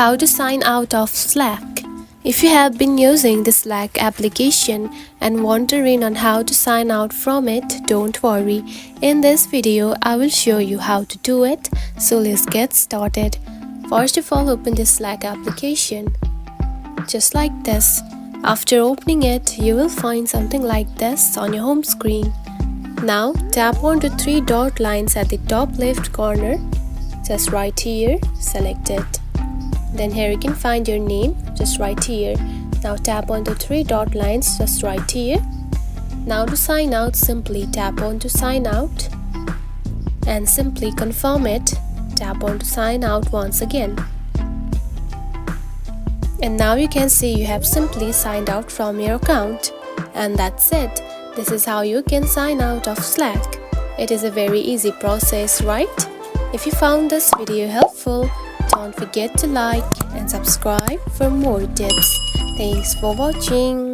How to sign out of Slack. If you have been using the Slack application and wondering on how to sign out from it, don't worry. In this video, I will show you how to do it. So let's get started. First of all, open the Slack application. Just like this. After opening it, you will find something like this on your home screen. Now tap on the three dot lines at the top left corner. Just right here, select it. Then here you can find your name, just right here. Now tap on the three dot lines, just right here. Now to sign out, simply tap on to sign out and simply confirm it. Tap on to sign out once again. And now you can see you have simply signed out from your account. And that's it. This is how you can sign out of Slack. It is a very easy process, right? If you found this video helpful, don't forget to like and subscribe for more tips. Thanks for watching.